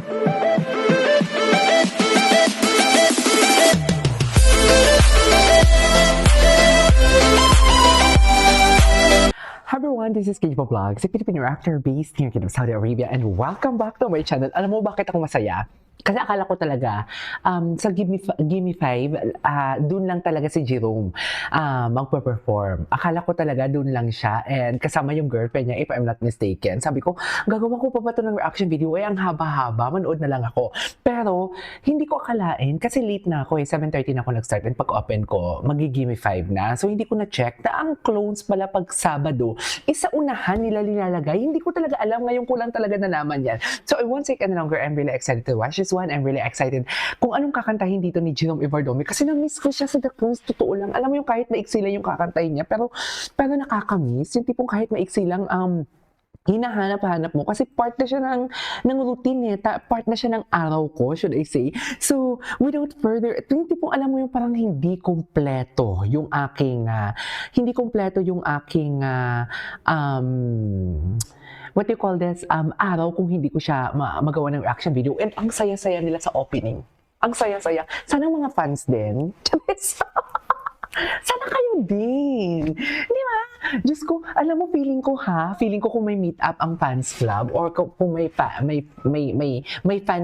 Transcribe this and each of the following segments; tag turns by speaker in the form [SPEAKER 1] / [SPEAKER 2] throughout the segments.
[SPEAKER 1] Hi everyone, this is Kijipo Vlogs, a Filipino actor based here in Saudi Arabia, and welcome back to my channel. Alam mo bakit ako masaya? Kasi akala ko talaga, sa Give Me 5, dun lang talaga si Jerome magpe-perform. Akala ko talaga dun lang siya, and kasama yung girlfriend niya, if I'm not mistaken. Sabi ko, gagawa ko pa ba ito ng reaction video? Ang haba-haba, manood na lang ako. Pero, hindi ko akalain, kasi late na ako 7:30 na ako nag-start, and pag-open ko, Give Me 5 na. So, hindi ko na-check na ang clones pala pag Sabado, isa unahan nila nilalagay. Hindi ko talaga alam, ngayon ko lang talaga nalaman yan. So, I won't take any longer. I'm really excited to watch this one. I'm really excited kung anong kakantahin dito ni Jerome Ibardomi, kasi na-miss ko siya sa The Clones, totoo lang. Alam mo yung kahit maiksi lang yung kakantahin niya, pero nakaka-miss. Yung tipong kahit maiksi lang, hinahanap-hanap mo kasi part na siya ng routine part na siya ng araw ko, should I say. So, without further, yung tipong alam mo yung parang hindi kompleto yung aking what do you call this, araw kung hindi ko siya magawa ng reaction video. And ang saya-saya nila sa opening. Ang saya-saya. Sana mga fans din. Sana kayo din. Di ba? Diyos ko, alam mo, feeling ko kung may meet up ang fans club or kung may fan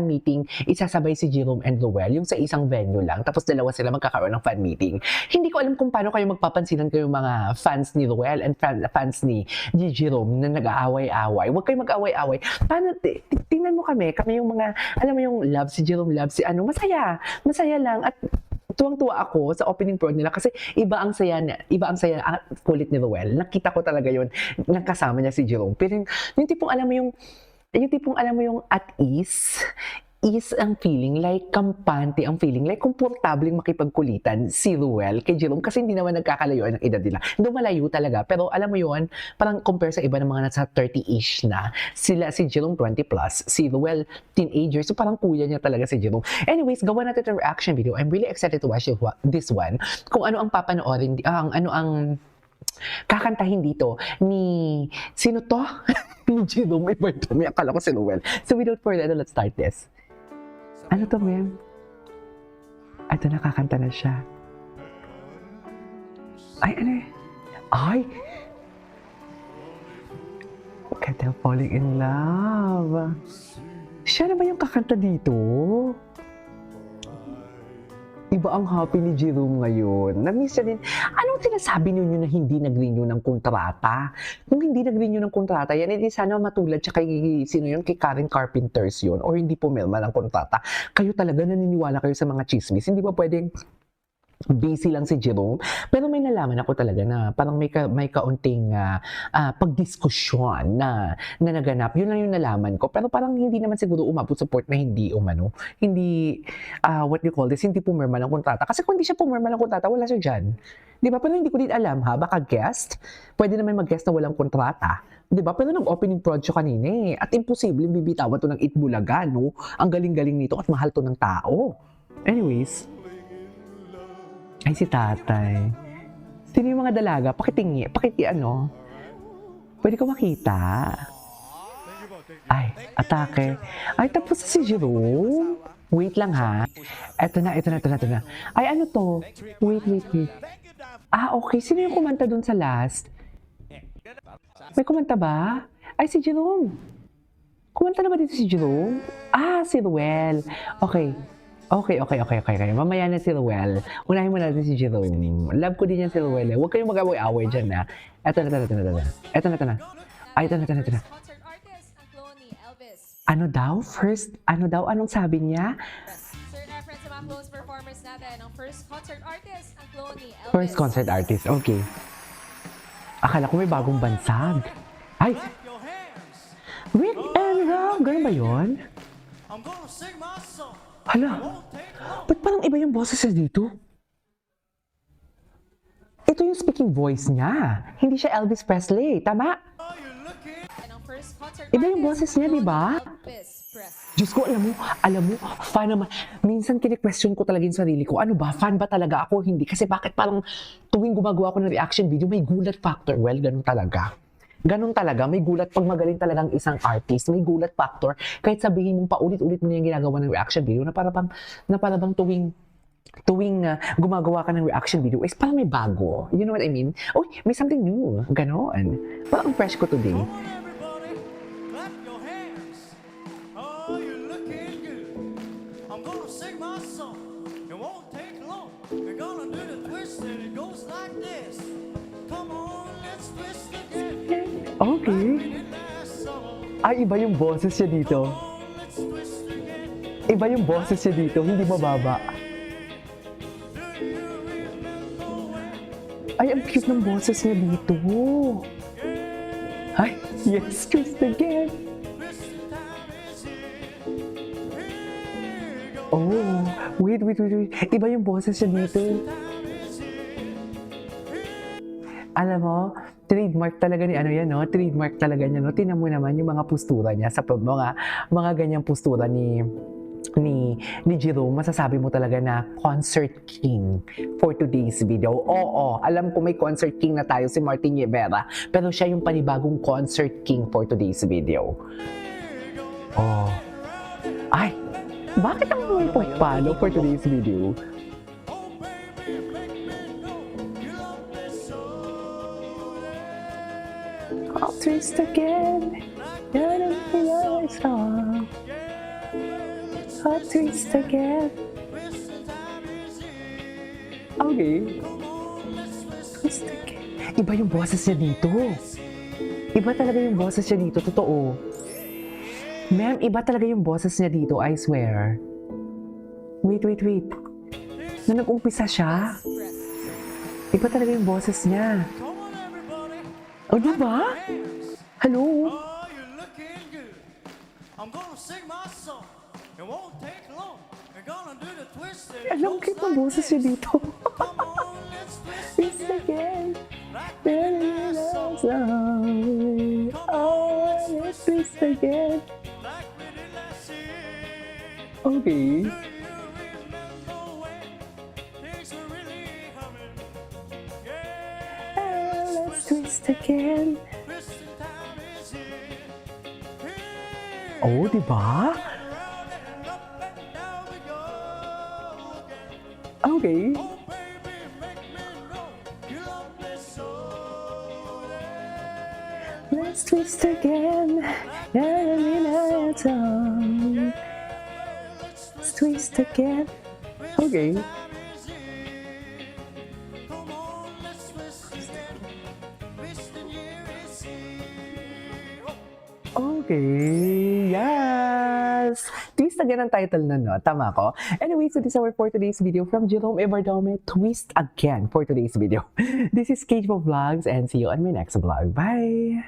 [SPEAKER 1] meeting, isasabay si Jerome and Roel, yung sa isang venue lang, tapos dalawa sila magkakaroon ng fan meeting. Hindi ko alam kung paano kayo magpapansinan kayo mga fans ni Roel and fans ni Jerome na nag-aaway-away. Huwag kayo mag-away-away. Paano, tingnan mo kami yung mga, alam mo yung love si Jerome, love si masaya lang, at tuwang-tuwa ako sa opening pro nila kasi iba ang saya kulit ni Roel. Nakita ko talaga yun, nakasama niya si Jerome. Pero yung tipong alam mo yung at ease ang feeling, like kampante ang feeling, like komportableng makipagkulitan si Roel kay Jerome kasi hindi naman nagkakalayo ng edad nila. Hindi malayo talaga, pero alam mo yun, parang compare sa iba ng mga nasa 30-ish na, si Jerome 20 plus, si Roel teenager, so parang kuya niya talaga si Jerome. Anyways, gawa natin ng reaction video. I'm really excited to watch this one. Kung ano ang papanoorin, ang kakantahin dito ni sino to? Ni Jerome Ibardomi. Akala ko si Roel. So without further ado, let's start this. Ano to, ma'am? Ito, nakakanta na siya. Ay, ano eh? Ay! Kata falling in love. Siya na ba yung kakanta dito? Iba ang happy ni Jerome ngayon. Na-miss siya din. Anong sinasabi ninyo na hindi nag-renew ng kontrata? Kung hindi nag-renew ng kontrata, yan, hindi sana matulad siya kay Karen Carpenters yun, or hindi pumirma ng kontrata. Kayo talaga naniniwala kayo sa mga chismis. Hindi ba pwedeng busy lang si Jerome? Pero may nalaman ako talaga na parang may kaunting pagdiskusyon na naganap. Yun lang yung nalaman ko. Pero parang hindi naman siguro umabot sa point na hindi what you call this, hindi pumirma ng kontrata. Kasi kung hindi siya pumirma ng kontrata, wala siya dyan. Di ba? Pero hindi ko din alam, baka guest. Pwede naman mag-guest na walang kontrata. Di ba? Pero nag-opening project kanina eh. At imposible bibitawan to ng Itbulaga, no? Ang galing-galing nito at mahal to ng tao. Anyways, ay, si tatay. Sino yung mga dalaga? Pwede ko makita. Ay, atake. Ay, tapos si Jerome. Wait lang ha. Eto na. Ay, ano to? Wait. Okay. Sino yung kumanta dun sa last? May kumanta ba? Ay, si Jerome. Kumanta na ba dito si Jerome? Si Roel. Okay. Mamaya na si Roel. Unahin mo natin si Jerome. Love ko din yan si Roel. Huwag kayong mag-away-away dyan na. Eto na. Ay, ito na. Ano daw? Anong sabi niya?
[SPEAKER 2] Sir, reference sa mga close performers natin. Ang first concert artist, ang clone ni Elvis.
[SPEAKER 1] First concert artist, okay. Akala ko may bagong bansag. Ay! Rick and Rob! Ganun ba yun? Hala, ba't parang iba yung boses niya dito? Ito yung speaking voice niya. Hindi siya Elvis Presley, tama? Iba yung boses niya, di ba? Diyos ko, alam mo, fan naman. Minsan kini-question ko talaga yung sarili ko. Ano ba, fan ba talaga ako? Hindi. Kasi bakit parang tuwing gumagawa ko ng reaction video, may gulat factor? Well, ganun talaga. Ganun talaga, may gulat pag magaling talagang isang artist, may gulat factor. Kahit sabihin mong paulit-ulit mo na yung ginagawa ng reaction video, na para bang tuwing gumagawa ka ng reaction video, is parang may bago. You know what I mean? Oh, may something new. Ganon. Parang ang fresh ko today.
[SPEAKER 3] Come on, everybody, clap your hands. Oh, you're looking good. I'm gonna sing my song. It won't take long. We're gonna do the twist and it goes like this. Come on, let's twist again.
[SPEAKER 1] Okay.
[SPEAKER 3] In last summer.
[SPEAKER 1] Ay, iba yung boses niya dito.
[SPEAKER 3] Come on, let's twist again.
[SPEAKER 1] Iba yung boses niya dito, hindi mababa.
[SPEAKER 3] Do you remember when?
[SPEAKER 1] Ay, ang cute ng boses niya dito. Ay, yes, twist again.
[SPEAKER 3] Twisting time is here. Here you go.
[SPEAKER 1] Oh, wait. Iba yung boses niya dito.
[SPEAKER 3] Time is here.
[SPEAKER 1] Alam mo, trademark talaga ni ano yan, no? Trademark talaga niya, no? Tingnan mo naman yung mga postura niya sa mga ganyang postura ni Jerome, masasabi mo talaga na concert king for today's video. Oo, alam ko may concert king na tayo, si Martin Rivera, pero siya yung panibagong concert king for today's video. Oh. Ay, bakit ang may pagpalo for today's video?
[SPEAKER 3] Oh, baby, make me know you love me so.
[SPEAKER 1] I'll twist again. I'll twist again.
[SPEAKER 3] Twisting time is here.
[SPEAKER 1] Okay.
[SPEAKER 3] Come on, let's
[SPEAKER 1] Twist
[SPEAKER 3] twist
[SPEAKER 1] again. Iba yung boses niya dito. Iba talaga yung boses niya dito, totoo. Ma'am, iba talaga yung boses niya dito, I swear. Wait. Nung nag-umpisa siya, iba talaga yung boses niya.
[SPEAKER 3] Come on, everybody.
[SPEAKER 1] O, diba?
[SPEAKER 3] Hands.
[SPEAKER 1] Hello?
[SPEAKER 3] Oh, you're looking good. I'm gonna sing my song. It won't take long. We're gonna do the twist. and it
[SPEAKER 1] Alam,
[SPEAKER 3] goes
[SPEAKER 1] cute ng
[SPEAKER 3] like
[SPEAKER 1] boses niya
[SPEAKER 3] this.
[SPEAKER 1] dito.
[SPEAKER 3] Come on, let's twist
[SPEAKER 1] Twist
[SPEAKER 3] again.
[SPEAKER 1] again.
[SPEAKER 3] Like we did last song.
[SPEAKER 1] Oh, let's twist again.
[SPEAKER 3] Like we did last year.
[SPEAKER 1] Okay.
[SPEAKER 3] Do you remember when things were really humming? Yeah,
[SPEAKER 1] Let's twist again.
[SPEAKER 3] twisting time is here. Here
[SPEAKER 1] Oh, diba?
[SPEAKER 3] round and up and down we go again.
[SPEAKER 1] Okay.
[SPEAKER 3] Oh, baby, make me know you love me so. Yeah.
[SPEAKER 1] Let's twist again. Let's twist again. Okay.
[SPEAKER 3] Time is here. Come on, let's twist again. Twisting year is here. Oh.
[SPEAKER 1] Okay. Yes. Twist again ang title na, no? Tama ko. Anyway, so this is our for today's video from Jerome Everdome. Twist again for today's video. This is Cage Vlogs and see you on my next vlog. Bye!